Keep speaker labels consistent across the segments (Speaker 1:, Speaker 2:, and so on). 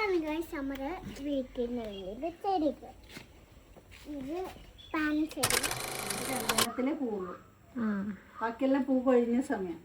Speaker 1: ഇതാണ് ഗൈസ് നമ്മുടെ വീട്ടിൽ നിന്ന് ചെടികൾ. ഇത് പാൻചെടി.
Speaker 2: കല്യാണത്തിലെ പൂവുള്ളൂ. ബാക്കിയെല്ലാം പൂ കൊഴിഞ്ഞ സമയം.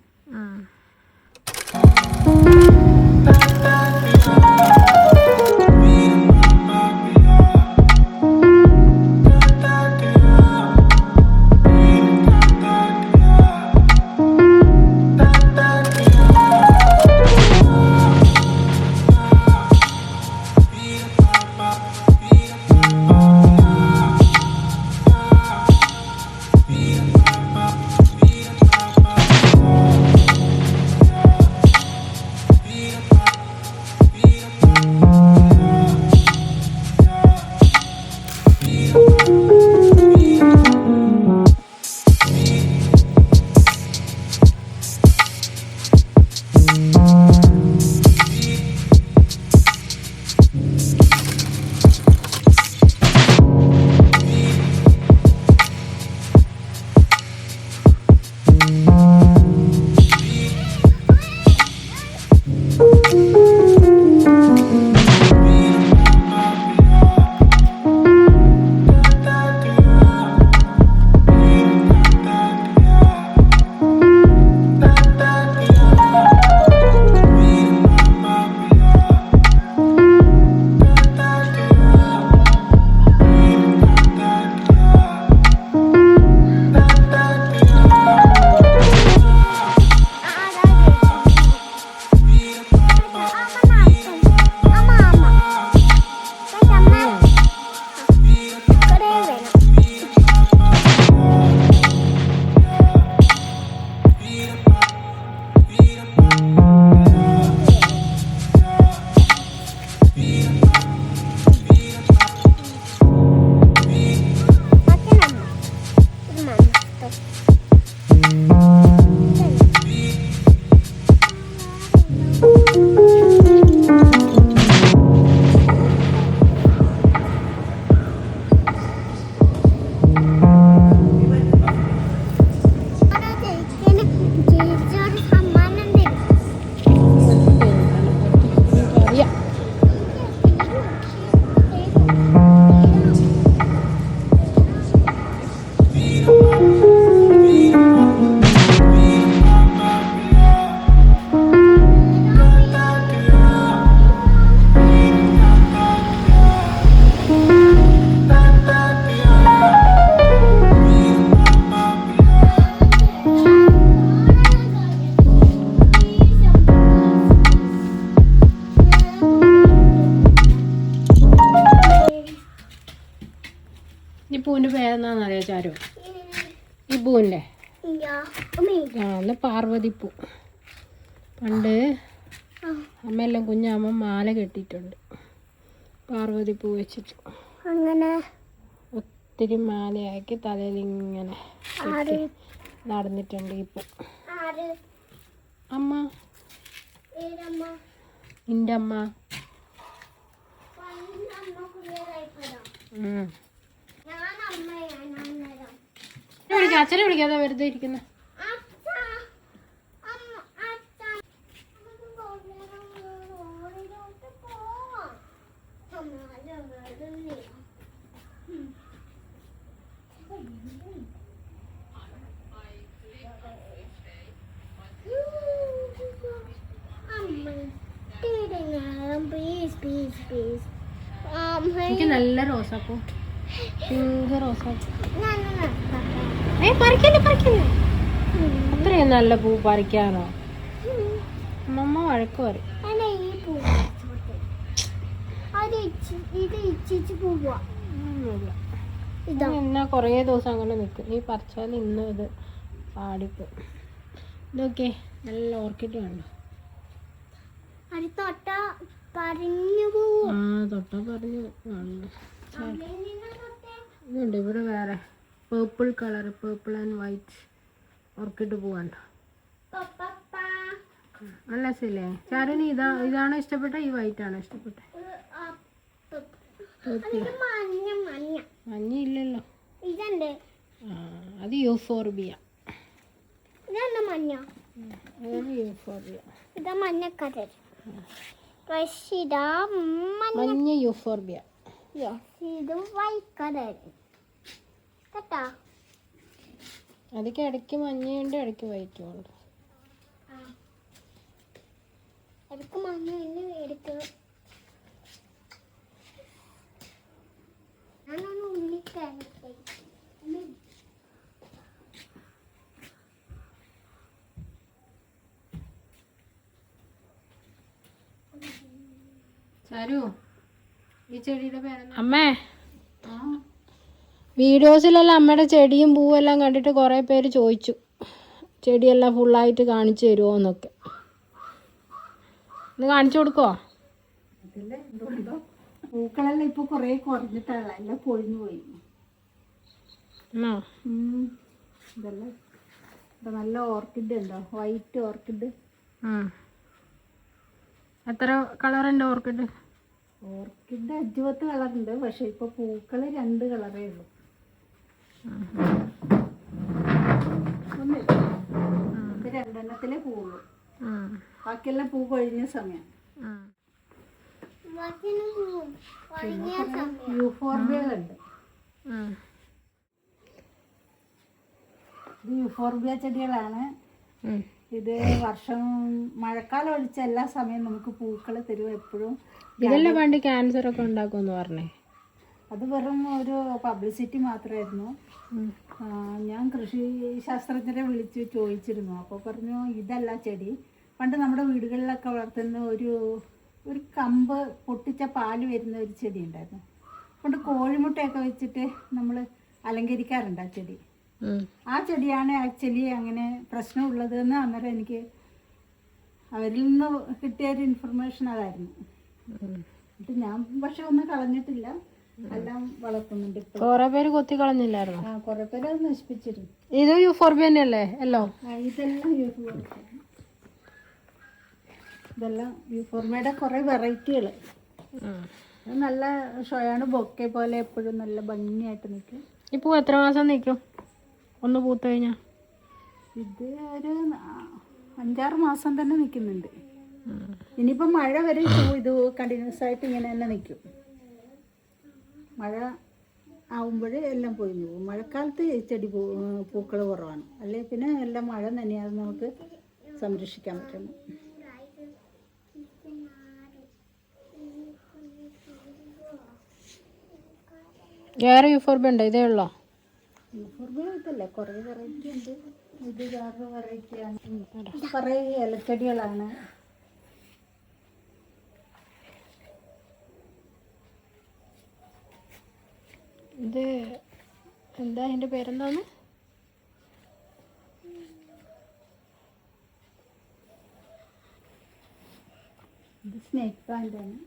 Speaker 3: ഈ പൂവിൻ്റെ പേരെന്നാന്നറിയോ ചാരു? ഈ പൂവിൻ്റെ അന്ന് പാർവതിപ്പൂ. പണ്ട് അമ്മയെല്ലാം കുഞ്ഞമ്മ മാല കെട്ടിയിട്ടുണ്ട് പാർവതിപ്പൂ വെച്ചിട്ട്.
Speaker 1: അങ്ങനെ
Speaker 3: ഒത്തിരി മാലയാക്കി തലയിൽ ഇങ്ങനെ നടന്നിട്ടുണ്ട് ഈ പൂ. അമ്മ, എൻ്റെ അമ്മ. അച്ഛനെ വിളിക്കാതെ വെറുതെ ഇരിക്കുന്ന. എനിക്ക് നല്ല റോസാപ്പൂ, പിങ്ക് റോസാപ്പൂ. പറിക്കല്ലേ അത്രയും നല്ല പൂ പറിക്കാനോ? അമ്മമ്മ വഴക്ക് പറയും. എന്നാ കൊറേ ദിവസം അങ്ങനെ നിൽക്കും. ഈ പറിച്ചാൽ ഇന്ന് ഇത് പാടിപ്പോ. ഇതൊക്കെ നല്ല ഓർക്കിഡ് കണ്ടോ?
Speaker 1: തൊട്ടാ പറഞ്ഞു
Speaker 3: ഇതുണ്ട് ഇവിടെ വേറെ purple colour, purple and white orchid പോവാണ്ട. നല്ല രസമില്ലേ ചാരുന്? ഇതാണോ ഇഷ്ടപ്പെട്ട? ഈ വൈറ്റ് ആണോ ഇഷ്ടപ്പെട്ട? മഞ്ഞ ഇല്ലല്ലോ. അത് യൂഫോർബിയ.
Speaker 1: ഇതാണ് മഞ്ഞ.
Speaker 3: അതാണ് യൂഫോർബിയ.
Speaker 1: ഇതാ മഞ്ഞ കളർ. റഷിദ
Speaker 3: മഞ്ഞ യൂഫോർബിയ.
Speaker 1: ഇത് വൈറ്റ് കളർ കേട്ടാ.
Speaker 3: അതൊക്കെ ഇടയ്ക്ക് മഞ്ഞയുണ്ട്, ഇടയ്ക്ക് വൈറ്റും ഉണ്ട്.
Speaker 1: എടുക്ക് മഞ്ഞ എടുക്ക്. ഞാനൊന്ന് ഉള്ളിൽ കയറട്ടെ.
Speaker 3: സാരു, ഈ ചെടിയുടെ പേരെന്താ? അമ്മേ, വീഡിയോസിലെല്ലാം അമ്മയുടെ ചെടിയും പൂവെല്ലാം കണ്ടിട്ട് കുറേ പേര് ചോദിച്ചു ചെടിയെല്ലാം ഫുള്ളായിട്ട് കാണിച്ചു തരുമോ എന്നൊക്കെ. ഇത് കാണിച്ചു കൊടുക്കുമോ?
Speaker 2: പൂക്കളെല്ലാം ഇപ്പൊ കൊറേ കുറഞ്ഞിട്ടല്ല, എല്ലാം പൊഴിഞ്ഞു പോയി. ഇതെല്ലാം നല്ല ഓർക്കിഡ് ഉണ്ടോ, വൈറ്റ് ഓർക്കിഡ്.
Speaker 3: എത്ര കളറുണ്ട് ഓർക്കിഡ്?
Speaker 2: ഓർക്കിഡ് 5-10 കളറുണ്ട്, പക്ഷെ ഇപ്പൊ പൂക്കള് 2 കളറേ ഉള്ളൂ. ഇത് 2 പൂവുള്ളൂ, ബാക്കിയെല്ലാം പൂ കൊഴിഞ്ഞ സമയം. യൂഫോർബിയകളുണ്ട്. ഇത് യൂഫോർബിയ ചെടികളാണ്. ഇത് വർഷം മഴക്കാലം ഒഴിച്ച എല്ലാ സമയം നമുക്ക് പൂക്കൾ തരും എപ്പോഴും.
Speaker 3: ഇതെല്ലാം പണ്ട് ക്യാൻസർ ഒക്കെ ഉണ്ടാക്കുമെന്ന് പറഞ്ഞേ.
Speaker 2: അത് വെറും ഒരു പബ്ലിസിറ്റി മാത്രമായിരുന്നു. ഞാൻ കൃഷി ശാസ്ത്രജ്ഞരെ വിളിച്ച് ചോദിച്ചിരുന്നു. അപ്പോൾ പറഞ്ഞു ഇതല്ല ചെടി, പണ്ട് നമ്മുടെ വീടുകളിലൊക്കെ വളർത്തുന്ന ഒരു കമ്പ് പൊട്ടിച്ച പാല് വരുന്ന ഒരു ചെടി ഉണ്ടായിരുന്നു. അതുകൊണ്ട് കോഴിമുട്ടയൊക്കെ വെച്ചിട്ട് നമ്മൾ അലങ്കരിക്കാറുണ്ട് ആ ചെടി. ആ ചെടിയാണ് ആക്ച്വലി അങ്ങനെ പ്രശ്നമുള്ളത് എന്ന് അന്നേരം എനിക്ക് അവരിൽ നിന്ന് കിട്ടിയ ഒരു ഇൻഫർമേഷൻ അതായിരുന്നു. എന്നിട്ട് ഞാൻ പക്ഷെ ഒന്നും കളഞ്ഞിട്ടില്ല, എല്ലാം വളർത്തുന്നുണ്ട്.
Speaker 3: കുറെ പേര് കൊത്തി കളഞ്ഞില്ലായിരുന്നു?
Speaker 2: കുറെ പേര് അത് നശിപ്പിച്ചിരുന്നു.
Speaker 3: ഇത് യൂഫോർബിയ തന്നെയല്ലേ എല്ലോ?
Speaker 2: ഇതെല്ലാം യൂഫോർബിയ. ഇതെല്ലാം യൂഫോർബിയയുടെ കുറെ വെറൈറ്റികൾ. നല്ല ഷോയാണ്, ബൊക്കെ പോലെ എപ്പോഴും നല്ല ഭംഗിയായിട്ട് നിൽക്കും.
Speaker 3: ഈ പൂ എത്ര മാസം നിൽക്കും ഒന്ന് പൂത്ത് കഴിഞ്ഞാൽ?
Speaker 2: ഇത് ഒരു 5-6 മാസം തന്നെ നിൽക്കുന്നുണ്ട്. ഇനിയിപ്പോൾ മഴ വരെ ഇത് കണ്ടിന്യൂസ് ആയിട്ട് ഇങ്ങനെ തന്നെ നിൽക്കും. മഴ ആവുമ്പോൾ എല്ലാം പൊഴിഞ്ഞു പോകും. മഴക്കാലത്ത് ചെടി പൂക്കൾ കുറവാണ്, അല്ലെങ്കിൽ പിന്നെ എല്ലാം മഴ നനയാതെ നമുക്ക് സംരക്ഷിക്കാൻ പറ്റുന്നു.
Speaker 3: വേറെ യൂഫോർബിയ ഉണ്ടോ? ഇതേ ഉള്ളോ?
Speaker 2: യൂഫോർബിയ ഇതല്ലേ, കുറേ വെറൈറ്റി ഉണ്ട്. ഇത് വേറെ വെറൈറ്റിയാണ്. കുറേ ഇലച്ചെടികളാണ്.
Speaker 3: ഇത് എന്താ, അതിൻ്റെ പേരെന്താന്ന്?
Speaker 2: ഇത് സ്നേക്ക് പ്ലാന്റ് ആണ്.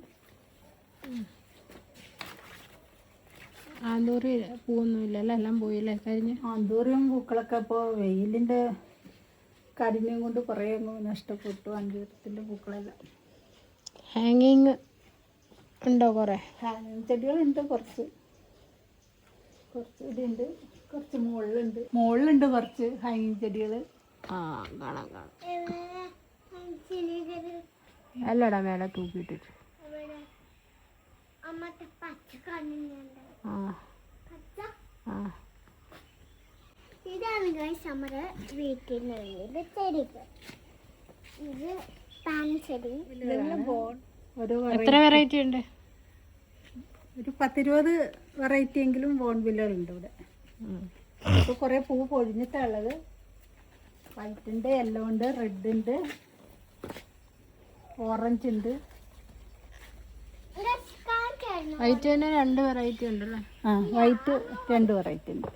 Speaker 3: ആന്തൂറി പൂവൊന്നുമില്ലല്ലോ, എല്ലാം പോയില്ലേ കഴിഞ്ഞ്?
Speaker 2: ആന്തൂറിയും പൂക്കളൊക്കെ ഇപ്പോൾ വെയിലിൻ്റെ കാഠിന്യം കൊണ്ട് കുറേ നഷ്ടപ്പെട്ടു. ആന്തൂരത്തിൻ്റെ പൂക്കളെല്ലാം.
Speaker 3: ഹാങ്ങിങ് ഉണ്ടോ? കുറേ
Speaker 2: ചെടികളുണ്ട്, കുറച്ച് ഇതുണ്ട്, കുറച്ച് മുകളിലുണ്ട് കുറച്ച് ഹാങ്ങിങ് ചെടികൾ.
Speaker 3: കാണാം. അല്ലടാ മേലെ തൂക്കിയിട്ടിട്ട്.
Speaker 1: ഇതാണ് നമ്മുടെ വീട്ടിൽ ചെടികൾ. ഇത് പാൻ ചെടി.
Speaker 3: എത്ര വെറൈറ്റി ഉണ്ട്?
Speaker 2: ഒരു 10-20 വെറൈറ്റി എങ്കിലും ബോൺവില്ലുകളുണ്ട് ഇവിടെ. ഇപ്പോൾ കുറേ പൂ പൊഴിഞ്ഞിട്ടുള്ളത്. വൈറ്റ് ഉണ്ട്, യെല്ലോ ഉണ്ട്, റെഡ് ഉണ്ട്, ഓറഞ്ച് ഉണ്ട്.
Speaker 3: വൈറ്റ് തന്നെ 2 വെറൈറ്റി ഉണ്ടല്ലേ?
Speaker 2: വൈറ്റ് 2 വെറൈറ്റി ഉണ്ട്.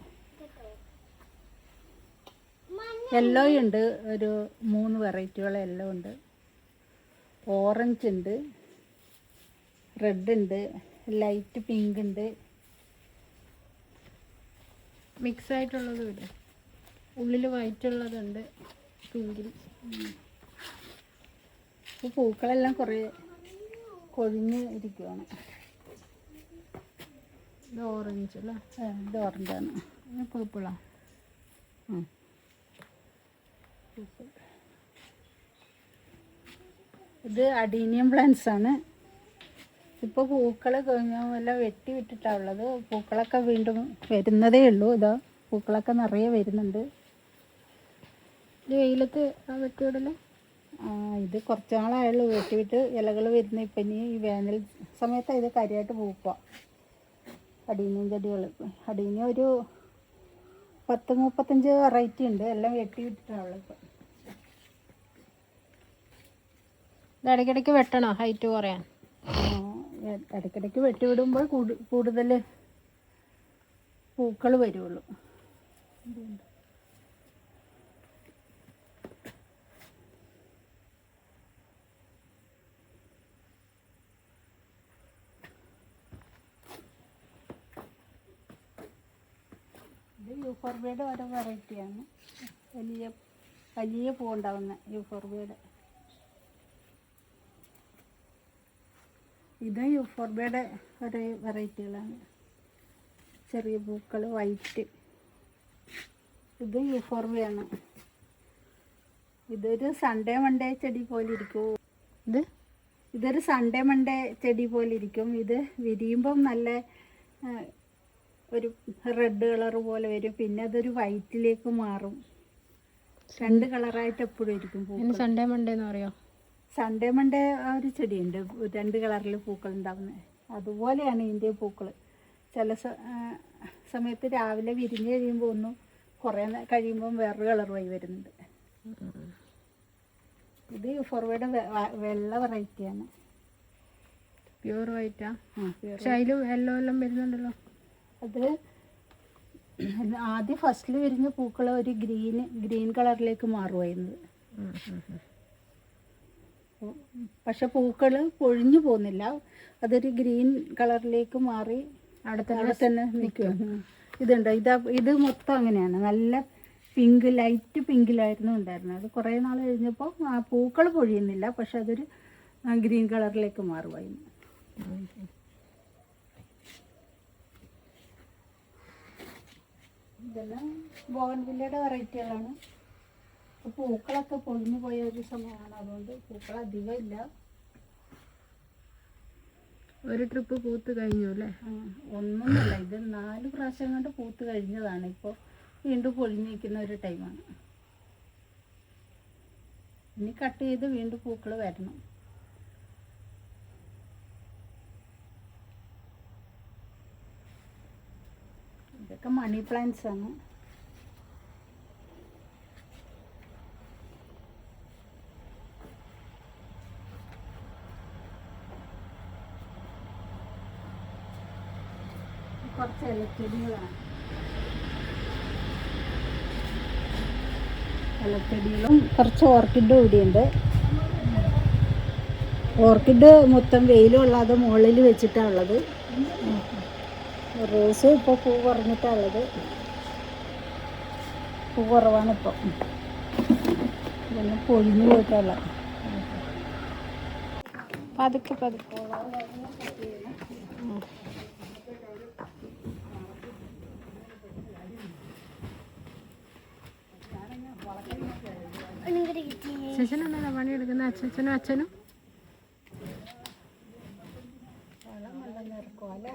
Speaker 2: യെല്ലോ ഉണ്ട്, ഒരു 3 വെറൈറ്റികൾ യെല്ലോ ഉണ്ട്. ഓറഞ്ച് ഉണ്ട്, റെഡ് ഉണ്ട്, ലൈറ്റ് പിങ്ക് ഉണ്ട്.
Speaker 3: മിക്സ് ആയിട്ടുള്ളതും ഇല്ല, ഉള്ളിൽ വൈറ്റ് ഉള്ളതുണ്ട്, പിങ്കിൽ.
Speaker 2: പൂക്കളെല്ലാം കുറേ കൊഴിഞ്ഞ് ഇരിക്കുവാണ്.
Speaker 3: ഇത് ഓറഞ്ച് അല്ലേ?
Speaker 2: ഇത് ഓറഞ്ചാണ്.
Speaker 3: പേർപ്പിളാ?
Speaker 2: ഇത് അഡീനിയം പ്ലാന്റ്സ് ആണ്. ഇപ്പോൾ പൂക്കൾ എല്ലാം വെട്ടി വിട്ടിട്ടാണ് ഉള്ളത്. പൂക്കളൊക്കെ വീണ്ടും വരുന്നതേ ഉള്ളൂ. ഇതാ പൂക്കളൊക്കെ നിറയെ വരുന്നുണ്ട്.
Speaker 3: ഇത് വെയിലത്ത് വെട്ടിവിടല്ലേ?
Speaker 2: ഇത് കുറച്ച് നാളായുള്ളൂ വെട്ടിവിട്ട് ഇലകൾ വരുന്ന. ഇപ്പം ഇനി ഈ വേനൽ സമയത്താണ് ഇത് കാര്യമായിട്ട് പൂക്കുക. അടീനിയം ചെടികൾ, അടീനിയം ഒരു 10-35 വെറൈറ്റി ഉണ്ട്. എല്ലാം വെട്ടിവിട്ടിട്ടാണുള്ളത് ഇപ്പം.
Speaker 3: ഇത് ഇടയ്ക്കിടയ്ക്ക് വെട്ടണോ ഹൈറ്റ് കുറയാൻ?
Speaker 2: ഇടയ്ക്കിടയ്ക്ക് വെട്ടിവിടുമ്പോൾ കൂടുതൽ പൂക്കൾ വരുള്ളൂ. ഇത് യൂഫോർബിയയുടെ ഓരോ വെറൈറ്റിയാണ്. വലിയ വലിയ പൂ ഉണ്ടാവുന്ന യൂഫോർബിയയുടെ. ഇത് യൂഫോർബിയയുടെ ഓരോ വെറൈറ്റികളാണ്. ചെറിയ പൂക്കൾ, വൈറ്റ്. ഇത് യൂഫോർബിയാണ്. ഇതൊരു സൺഡേ മൺഡേ ചെടി പോലെ ഇരിക്കും. ഇതൊരു സൺഡേ മൺഡേ ചെടി പോലെ ഇരിക്കും. ഇത് വിരിയുമ്പം നല്ല ഒരു റെഡ് കളർ പോലെ വരും. പിന്നെ അതൊരു വൈറ്റിലേക്ക് മാറും. 2 കളറായിട്ട് എപ്പോഴും ഇരിക്കും പൂക്കൾ.
Speaker 3: സൺഡേ മൺഡേ എന്ന് പറയോ?
Speaker 2: സൺഡേ മൺഡേ ആ ഒരു ചെടിയുണ്ട്, 2 കളറിൽ പൂക്കൾ ഉണ്ടാവുന്നത്. അതുപോലെയാണ് ഇതിൻ്റെ പൂക്കൾ. ചില സമയത്ത് രാവിലെ വിരിഞ്ഞ് കഴിയുമ്പോൾ ഒന്നും കുറേ കഴിയുമ്പം വേറൊരു കളറുമായി വരുന്നുണ്ട്. ഇത് ഫോർവേഡ് വെള്ള വെറൈറ്റിയാണ്.
Speaker 3: പ്യൂർ വൈറ്റാ? പക്ഷെ അതിലും യെല്ലോ എല്ലാം വരുന്നുണ്ടല്ലോ.
Speaker 2: അത് ആദ്യം ഫസ്റ്റിൽ വിരിഞ്ഞ പൂക്കൾ ഒരു ഗ്രീൻ കളറിലേക്ക് മാറുമായിരുന്നു. പക്ഷെ പൂക്കൾ പൊഴിഞ്ഞു പോകുന്നില്ല. അതൊരു ഗ്രീൻ കളറിലേക്ക് മാറി അവിടെ തന്നെ നിൽക്കുക. ഇതുണ്ട്, ഇത് മൊത്തം അങ്ങനെയാണ്. നല്ല പിങ്ക്, ലൈറ്റ് പിങ്കിലായിരുന്നു ഉണ്ടായിരുന്നത്. അത് കുറേ നാൾ കഴിഞ്ഞപ്പോൾ ആ പൂക്കൾ പൊഴിയുന്നില്ല, പക്ഷെ അതൊരു ഗ്രീൻ കളറിലേക്ക് മാറുമായിരുന്നു. ഇതെല്ലാം ബോഗൺവില്ലയുടെ വെറൈറ്റികളാണ്. പൂക്കളൊക്കെ പൊഴിഞ്ഞു പോയ ഒരു സമയമാണ്, അതുകൊണ്ട് പൂക്കൾ അധികം ഇല്ല.
Speaker 3: ഒരു ട്രിപ്പ് പൂത്ത് കഴിഞ്ഞു അല്ലേ?
Speaker 2: ഒന്നുമില്ല, ഇത് 4 പ്രാവശ്യം കൊണ്ട് പൂത്ത് കഴിഞ്ഞതാണ്. ഇപ്പോൾ വീണ്ടും പൊഴിഞ്ഞിരിക്കുന്ന ഒരു ടൈമാണ്. ഇനി കട്ട് ചെയ്ത് വീണ്ടും പൂക്കൾ വരണം. ഇതൊക്കെ മണി പ്ലാന്റ്സ് ആണ്. കുറച്ച് ഇലച്ചെടികളാണ്. ഇലച്ചെടികളും കുറച്ച് ഓർക്കിഡും ഇവിടെയുണ്ട്. ഓർക്കിഡ് മൊത്തം വെയിൽ കൊള്ളാതെ മുകളിൽ വെച്ചിട്ടാണ് ഉള്ളത്. റോസ് ഇപ്പോൾ പൂ കുറഞ്ഞിട്ടാണ് ഉള്ളത്. പൂ കുറവാണിപ്പോൾ, ഇതെല്ലാം പൊഴിഞ്ഞു പോയിട്ടുള്ള.
Speaker 3: പതുക്കെ പതുക്കെ. അച്ഛനെന്താ പണിയെടുക്കുന്നത്? അച്ഛനും
Speaker 2: അല്ലേ?